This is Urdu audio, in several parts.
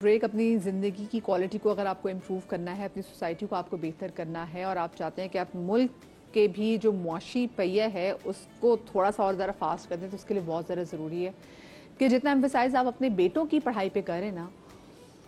بریک اپنی زندگی کی کوالٹی کو اگر آپ کو امپروو کرنا ہے، اپنی سوسائٹی کو آپ کو بہتر کرنا ہے اور آپ چاہتے ہیں کہ آپ ملک کے بھی جو معاشی پہیہ ہے اس کو تھوڑا سا اور ذرا فاسٹ کر دیں، تو اس کے لیے بہت زیادہ ضروری ہے کہ جتنا ایمفسائز آپ اپنے بیٹوں کی پڑھائی پہ کریں نا،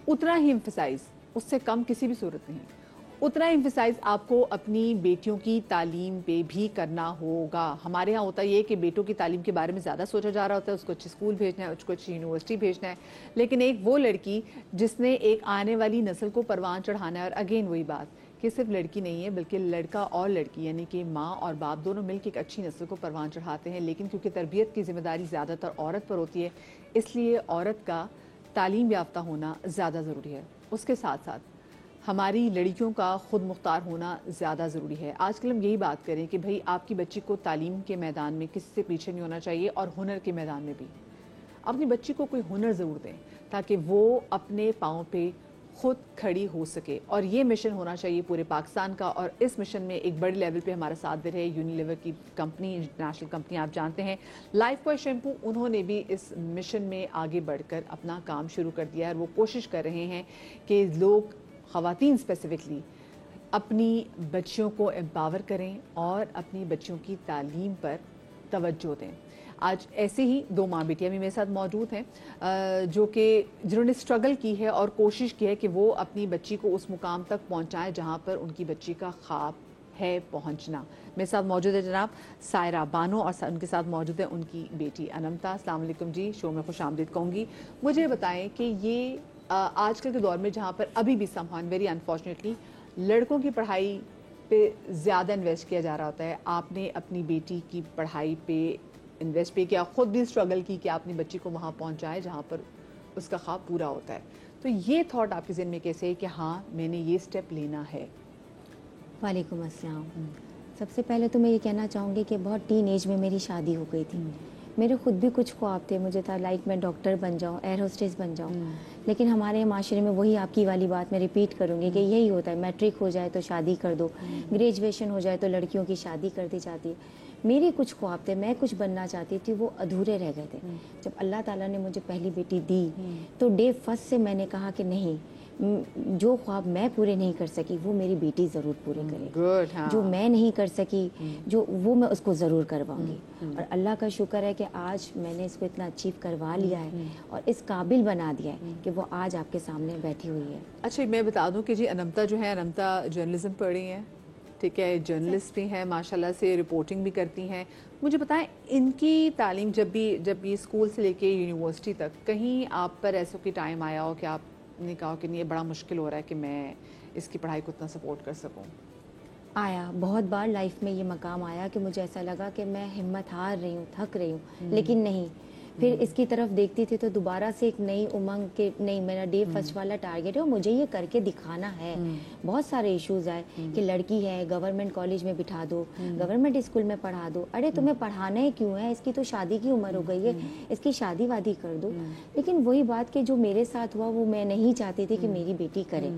اتنا ہی ایمفسائز، اس سے کم کسی بھی صورت نہیں، اتنا ایمفسائز آپ کو اپنی بیٹیوں کی تعلیم پہ بھی کرنا ہوگا۔ ہمارے ہاں ہوتا یہ کہ بیٹوں کی تعلیم کے بارے میں زیادہ سوچا جا رہا ہوتا ہے، اس کو اچھے اسکول بھیجنا ہے، اس کو اچھی یونیورسٹی بھیجنا ہے، لیکن ایک وہ لڑکی جس نے ایک آنے والی نسل کو پروان چڑھانا ہے، اور اگین وہی بات کہ صرف لڑکی نہیں ہے بلکہ لڑکا اور لڑکی، یعنی کہ ماں اور باپ دونوں مل کے ایک اچھی نسل کو پروان چڑھاتے ہیں، لیکن کیونکہ تربیت کی ذمہ داری زیادہ تر عورت پر ہوتی ہے، اس لیے عورت کا تعلیم یافتہ ہونا زیادہ ضروری ہے۔ اس کے ساتھ ساتھ ہماری لڑکیوں کا خود مختار ہونا زیادہ ضروری ہے۔ آج کل ہم یہی بات کریں کہ بھئی آپ کی بچی کو تعلیم کے میدان میں کسی سے پیچھے نہیں ہونا چاہیے، اور ہنر کے میدان میں بھی اپنی بچی کو کوئی ہنر ضرور دیں تاکہ وہ اپنے پاؤں پہ خود کھڑی ہو سکے، اور یہ مشن ہونا چاہیے پورے پاکستان کا۔ اور اس مشن میں ایک بڑے لیول پہ ہمارا ساتھ دے رہے یونیلیور کی کمپنی، انٹرنیشنل کمپنی آپ جانتے ہیں لائف بوائے شیمپو، انہوں نے بھی اس مشن میں آگے بڑھ کر اپنا کام شروع کر دیا ہے، اور وہ کوشش کر رہے ہیں کہ لوگ، خواتین اسپیسیفکلی، اپنی بچیوں کو امپاور کریں اور اپنی بچیوں کی تعلیم پر توجہ دیں۔ آج ایسے ہی دو ماں بیٹیاں بھی میرے ساتھ موجود ہیں جو کہ جنہوں نے اسٹرگل کی ہے اور کوشش کی ہے کہ وہ اپنی بچی کو اس مقام تک پہنچائیں جہاں پر ان کی بچی کا خواب ہے پہنچنا۔ میرے ساتھ موجود ہے جناب سائرہ بانو، اور ان کے ساتھ موجود ہے ان کی بیٹی انمتا۔ السلام علیکم جی، شو میں خوش آمدید کہوں گی۔ مجھے بتائیں کہ یہ آج کل کے دور میں جہاں پر ابھی بھی somehow ویری انفارچونیٹلی لڑکوں کی پڑھائی پہ زیادہ انویسٹ کیا جا رہا ہوتا ہے، آپ نے اپنی بیٹی کی پڑھائی پہ انویسٹ پہ کیا، خود بھی اسٹرگل کی کہ آپ اپنی بچی کو وہاں پہنچائے جہاں پر اس کا خواب پورا ہوتا ہے، تو یہ تھاٹ آپ کے ذہن میں کیسے ہے کہ ہاں میں نے یہ سٹیپ لینا ہے؟ وعلیکم السلام۔ سب سے پہلے تو میں یہ کہنا چاہوں گی کہ بہت ٹین ایج میں میری شادی ہو گئی تھی۔ میرے خود بھی کچھ خواب تھے، مجھے تھا لائک میں ڈاکٹر بن جاؤں، ایئر ہوسٹس بن جاؤں، لیکن ہمارے معاشرے میں وہی آپ کی والی بات میں ریپیٹ کروں گی کہ یہی ہوتا ہے، میٹرک ہو جائے تو شادی کر دو، گریجویشن ہو جائے تو لڑکیوں کی شادی کر دی جاتی ہے۔ میرے کچھ خواب تھے، میں کچھ بننا چاہتی تھی، وہ ادھورے رہ گئے تھے۔ جب اللہ تعالیٰ نے مجھے پہلی بیٹی دی تو ڈے فرسٹ سے میں نے کہا کہ نہیں، جو خواب میں پورے نہیں کر سکی وہ میری بیٹی ضرور پورے کرے گی، جو میں نہیں کر سکی جو وہ میں اس کو ضرور کرواؤں گی۔ اور اللہ کا شکر ہے کہ آج میں نے اس کو اتنا اچیو کروا لیا ہے اور اس قابل بنا دیا ہے کہ وہ آج آپ کے سامنے بیٹھی ہوئی ہے۔ اچھا میں بتا دوں کہ جی انمتا جو ہے، انمتا جرنلزم پڑھ رہی ہیں، ٹھیک ہے، جرنلسٹ بھی ہیں ماشاءاللہ سے، رپورٹنگ بھی کرتی ہیں۔ مجھے بتائیں ان کی تعلیم جب بھی اسکول سے لے کے یونیورسٹی تک، کہیں آپ پر ایسا کوئی ٹائم آیا ہو کہ آپ نے کہا کہ نہیں یہ بڑا مشکل ہو رہا ہے کہ میں اس کی پڑھائی کو اتنا سپورٹ کر سکوں؟ آیا، بہت بار لائف میں یہ مقام آیا کہ مجھے ایسا لگا کہ میں ہمت ہار رہی ہوں، تھک رہی ہوں، لیکن نہیں، پھر اس کی طرف دیکھتی تھی تو دوبارہ سے ایک نئی امنگ کہ نہیں، میرا ڈے فرسٹ والا ٹارگیٹ ہے اور مجھے یہ کر کے دکھانا ہے۔ بہت سارے ایشوز آئے کہ لڑکی ہے، گورنمنٹ کالج میں بٹھا دو، گورنمنٹ اسکول میں پڑھا دو، ارے تمہیں پڑھانا ہی کیوں ہے، اس کی تو شادی کی عمر ہو گئی ہے، اس کی شادی وادی کر دو۔ لیکن وہی بات کہ جو میرے ساتھ ہوا وہ میں نہیں چاہتی تھی کہ میری بیٹی کرے۔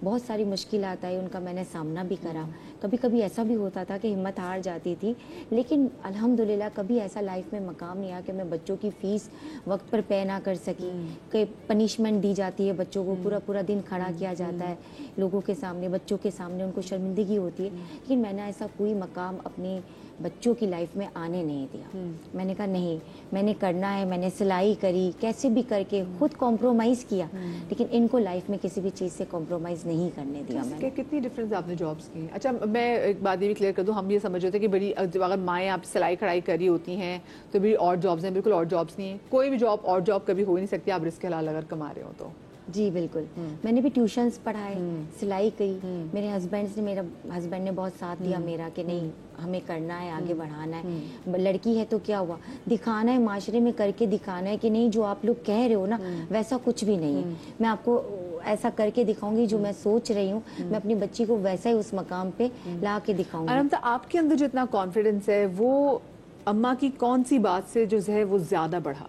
بہت ساری مشکلات آئی، ان کا میں نے سامنا بھی کرا، کبھی کبھی ایسا بھی ہوتا تھا کہ ہمت ہار جاتی تھی، لیکن الحمدللہ کبھی ایسا لائف میں مقام نہیں آیا کہ میں بچوں کی فیس وقت پر پے نہ کر سکی، کہ پنشمنٹ دی جاتی ہے بچوں کو، پورا پورا دن کھڑا کیا جاتا ہے لوگوں کے سامنے، بچوں کے سامنے، ان کو شرمندگی ہوتی ہے، لیکن میں نے ایسا کوئی مقام اپنی بچوں کی لائف میں آنے نہیں دیا۔ میں نے کہا نہیں، میں نے کرنا ہے، میں نے سلائی کری، کیسے بھی کر کے خود کمپرومائز کیا، لیکن ان کو لائف میں کسی بھی چیز سے کمپرومائز نہیں کرنے دیا میں نے۔ کتنی ڈفرینس آپ نے جابس کی؟ اچھا میں ایک بات یہ بھی کلیئر کر دوں، ہم یہ سمجھ ہوتے ہیں کہ بڑی اگر مائیں آپ سلائی کڑھائی کری ہوتی ہیں تو بڑی اور جابس ہیں، بالکل اور جابس نہیں ہیں، کوئی بھی جاب اور جاب کبھی ہو ہی نہیں سکتی آپ رزق حلال اگر کما رہے ہو تو۔ جی بالکل، میں نے بھی ٹیوشنز پڑھائے، سلائی کی، میرے ہسبینڈ نے بہت ساتھ دیا میرا کہ نہیں ہمیں کرنا ہے، آگے بڑھانا ہے، لڑکی ہے تو کیا ہوا، دکھانا ہے، معاشرے میں کر کے دکھانا ہے کہ نہیں جو آپ لوگ کہہ رہے ہو نا ویسا کچھ بھی نہیں ہے، میں آپ کو ایسا کر کے دکھاؤں گی جو میں سوچ رہی ہوں، میں اپنی بچی کو ویسا ہی اس مقام پہ لا کے دکھاؤں گی۔ انمتا آپ کے اندر جتنا کانفیڈنس ہے وہ اماں کی کون سی بات سے جو ہے وہ زیادہ بڑھا؟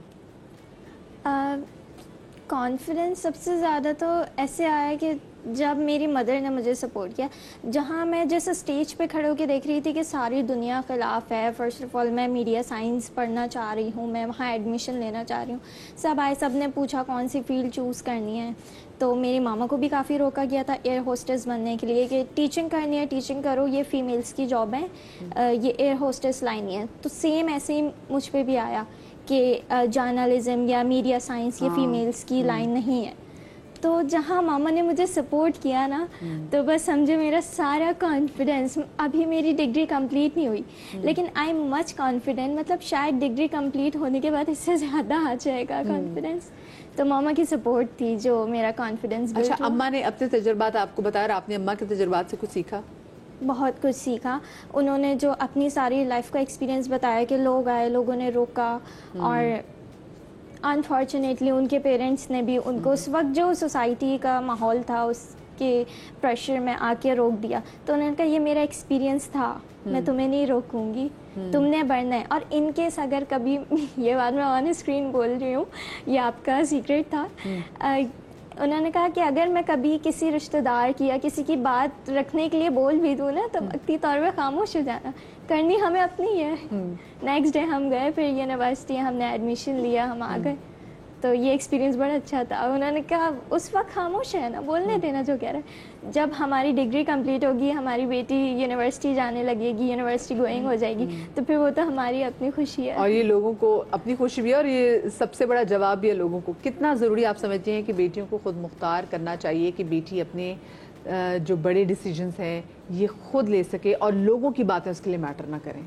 کانفیڈنس سب سے زیادہ تو ایسے آیا کہ جب میری مدر نے مجھے سپورٹ کیا، جہاں میں جیسے اسٹیج پہ کھڑے ہو کے دیکھ رہی تھی کہ ساری دنیا خلاف ہے. فرسٹ آف آل میں میڈیا سائنس پڑھنا چاہ رہی ہوں، میں وہاں ایڈمیشن لینا چاہ رہی ہوں. سب آئے، سب نے پوچھا کون سی فیلڈ چوز کرنی ہے. تو میری ماما کو بھی کافی روکا گیا تھا ایئر ہوسٹس بننے کے لیے کہ ٹیچنگ کرنی ہے ٹیچنگ کرو، یہ فیمیلس کی جاب ہے، یہ ایئر ہوسٹس لائن ہی ہے. تو سیم ایسے ہی مجھ پہ بھی آیا کہ جرنلزم یا میڈیا سائنس یہ فیمیلس کی لائن نہیں ہے. تو جہاں ماما نے مجھے سپورٹ کیا نا، تو بس سمجھو میرا سارا کانفیڈنس، ابھی میری ڈگری کمپلیٹ نہیں ہوئی لیکن آئی ایم مچ کانفیڈنٹ، مطلب شاید ڈگری کمپلیٹ ہونے کے بعد اس سے زیادہ آ جائے گا کانفیڈنس. تو ماما کی سپورٹ تھی جو میرا کانفیڈنس. اچھا، اماں نے اپنے تجربات آپ کو بتایا اور آپ نے اماں کے تجربات سے کچھ سیکھا؟ بہت کچھ سیکھا. انہوں نے جو اپنی ساری لائف کا ایکسپیرینس بتایا کہ لوگ آئے، لوگوں نے روکا، اور انفارچونیٹلی ان کے پیرنٹس نے بھی ان کو اس وقت جو سوسائٹی کا ماحول تھا اس کے پریشر میں آ کے روک دیا. تو انہوں نے کہا یہ میرا ایکسپیرینس تھا، میں تمہیں نہیں روکوں گی، تم نے بڑھنا ہے. اور ان کیس اگر کبھی یہ بات میں آن اسکرین بول رہی ہوں، یہ آپ کا سیکرٹ تھا، انہوں نے کہا کہ اگر میں کبھی کسی رشتہ دار کی یا کسی کی بات رکھنے کے لیے بول بھی دوں نا تو وقتی طور پہ خاموش ہو جانا، کرنی ہمیں اپنی ہے. نیکسٹ ڈے ہم گئے پھر یونیورسٹی، ہم نے ایڈمیشن لیا، ہم آ گئے. تو یہ ایکسپیرینس بڑا اچھا تھا. انہوں نے کہا اس وقت خاموش ہے نا، بولنے دینا جو کہہ رہا ہے. جب ہماری ڈگری کمپلیٹ ہوگی، ہماری بیٹی یونیورسٹی جانے لگے گی، یونیورسٹی گوئنگ ہو جائے گی، تو پھر وہ تو ہماری اپنی خوشی ہے. اور یہ لوگوں کو اپنی خوشی بھی ہے، اور یہ سب سے بڑا جواب بھی ہے لوگوں کو. کتنا ضروری آپ سمجھتے ہیں کہ بیٹیوں کو خود مختار کرنا چاہیے کہ بیٹی اپنے جو بڑے ڈیسیجنز ہیں یہ خود لے سکے اور لوگوں کی باتیں اس کے لیے میٹر نہ کریں؟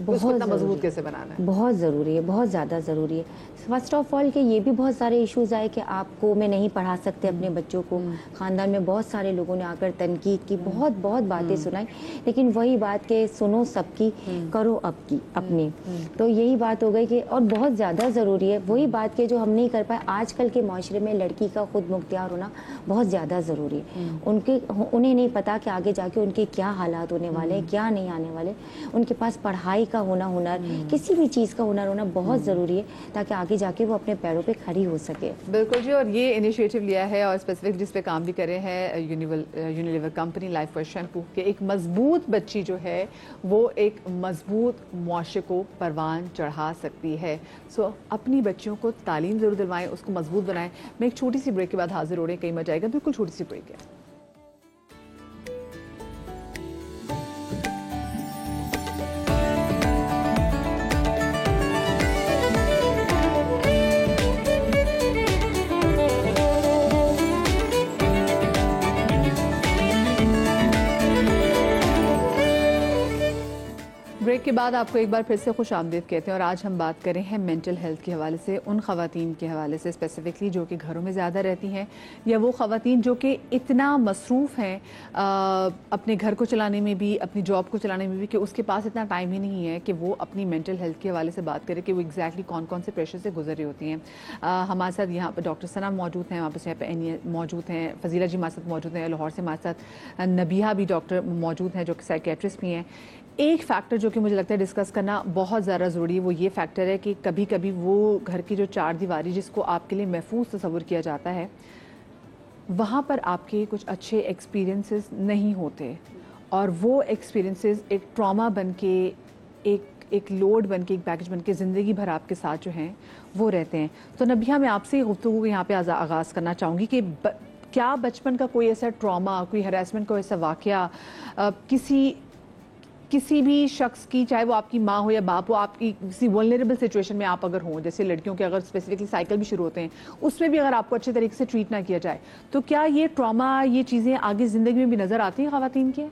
بہت مضبوط کیسے بنانا ہے؟ بہت ضروری ہے، بہت زیادہ ضروری ہے. فرسٹ آف آل کہ یہ بھی بہت سارے ایشوز آئے کہ آپ کو میں نہیں پڑھا سکتے اپنے بچوں کو. خاندان میں بہت سارے لوگوں نے آ کر تنقید کی، بہت باتیں سنائی، لیکن وہی بات کہ سنو سب کی، کرو اب کی اپنی. تو یہی بات ہو گئی کہ اور بہت زیادہ ضروری ہے وہی بات کہ جو ہم نہیں کر پائے. آج کل کے معاشرے میں لڑکی کا خود مختار ہونا بہت زیادہ ضروری ہے. انہیں نہیں پتا کہ آگے جا کے ان کے کیا حالات ہونے والے ہیں، کیا نہیں آنے والے. ان کے پاس پڑھائی کا ہونا، ہنر، کسی بھی چیز کا ہنر ہونا بہت ضروری ہے تاکہ آگے جا کے وہ اپنے پیروں پہ کھڑی ہو سکے. بالکل جی. اور یہ انیشیٹو لیا ہے اور اسپیسیفک جس پہ کام بھی کرے ہیں Unilever company life for shampoo, کہ ایک مضبوط بچی جو ہے وہ ایک مضبوط معاشرے کو پروان چڑھا سکتی ہے. سو اپنی بچیوں کو تعلیم ضرور دلوائیں، اس کو مضبوط بنائیں. میں ایک چھوٹی سی بریک کے بعد حاضر ہو رہے ہیں، کہیں مت جائے گا، بالکل چھوٹی سی بریک ہے. بریک کے بعد آپ کو ایک بار پھر سے خوش آمدید کہتے ہیں. اور آج ہم بات کریں ہیں مینٹل ہیلتھ کے حوالے سے، ان خواتین کے حوالے سے اسپیسیفکلی جو کہ گھروں میں زیادہ رہتی ہیں، یا وہ خواتین جو کہ اتنا مصروف ہیں اپنے گھر کو چلانے میں بھی، اپنی جاب کو چلانے میں بھی، کہ اس کے پاس اتنا ٹائم ہی نہیں ہے کہ وہ اپنی مینٹل ہیلتھ کے حوالے سے بات کرے کہ وہ ایگزیکٹلی کون سے پریشر سے گزر رہی ہوتی ہیں. ہمارے ساتھ یہاں پہ ڈاکٹر ثنا موجود ہیں، واپس یہاں پہ موجود ہیں، فضیلہ جی ہمارے ساتھ موجود ہیں، لاہور سے ہمارے ساتھ نبیہہ بھی ڈاکٹر موجود ہیں جو کہ سائیکیٹرسٹ بھی ہیں. ایک فیکٹر جو کہ مجھے لگتا ہے ڈسکس کرنا بہت زیادہ ضروری ہے، وہ یہ فیکٹر ہے کہ کبھی کبھی وہ گھر کی جو چار دیواری جس کو آپ کے لیے محفوظ تصور کیا جاتا ہے، وہاں پر آپ کے کچھ اچھے ایکسپیرینسز نہیں ہوتے، اور وہ ایکسپیرینسز ایک ٹراما بن کے، ایک لوڈ بن کے، ایک بیگیج بن کے زندگی بھر آپ کے ساتھ جو ہیں وہ رہتے ہیں. تو نبیہہ میں آپ سے گفتگو یہاں پہ آغاز کرنا چاہوں گی کہ کیا بچپن کا کوئی ایسا ٹراما، کوئی ہراسمنٹ کا ایسا واقعہ کسی بھی شخص کی، چاہے وہ آپ کی ماں ہو یا باپ ہو، آپ کی کسی ولنریبل سچویشن میں آپ اگر ہوں، جیسے لڑکیوں کے اگر اسپیسیفکلی سائیکل بھی شروع ہوتے ہیں، اس میں بھی اگر آپ کو اچھے طریقے سے ٹریٹ نہ کیا جائے، تو کیا یہ ٹراما، یہ چیزیں آگے زندگی میں بھی نظر آتی ہیں خواتین کے؟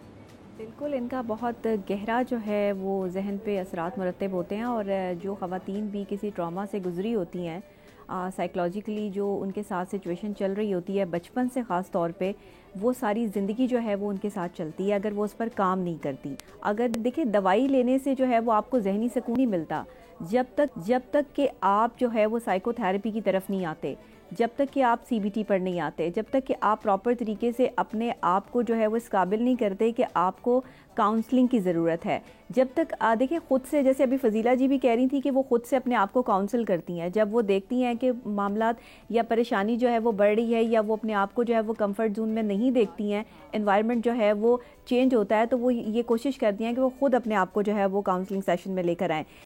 بالکل، ان کا بہت گہرا جو ہے وہ ذہن پہ اثرات مرتب ہوتے ہیں. اور جو خواتین بھی کسی ٹراما سے گزری ہوتی ہیں، سائیکلوجیکلی جو ان کے ساتھ سچویشن چل رہی ہوتی ہے بچپن سے، خاص طور پہ وہ ساری زندگی جو ہے وہ ان کے ساتھ چلتی ہے اگر وہ اس پر کام نہیں کرتی. اگر دیکھیں دوائی لینے سے جو ہے وہ آپ کو ذہنی سکون نہیں ملتا، جب تک کہ آپ جو ہے وہ سائیکو تھیراپی کی طرف نہیں آتے، جب تک کہ آپ سی بی ٹی پر نہیں آتے، جب تک کہ آپ پراپر طریقے سے اپنے آپ کو جو ہے وہ اس قابل نہیں کرتے کہ آپ کو کاؤنسلنگ کی ضرورت ہے، جب تک دیکھیں خود سے، جیسے ابھی فضیلہ جی بھی کہہ رہی تھی کہ وہ خود سے اپنے آپ کو کاؤنسل کرتی ہیں، جب وہ دیکھتی ہیں کہ معاملات یا پریشانی جو ہے وہ بڑھ رہی ہے یا وہ اپنے آپ کو جو ہے وہ کمفرٹ زون میں نہیں دیکھتی ہیں، انوائرمنٹ جو ہے وہ چینج ہوتا ہے، تو وہ یہ کوشش کرتی ہیں کہ وہ خود اپنے آپ کو جو ہے وہ کاؤنسلنگ سیشن میں لے کر آئیں۔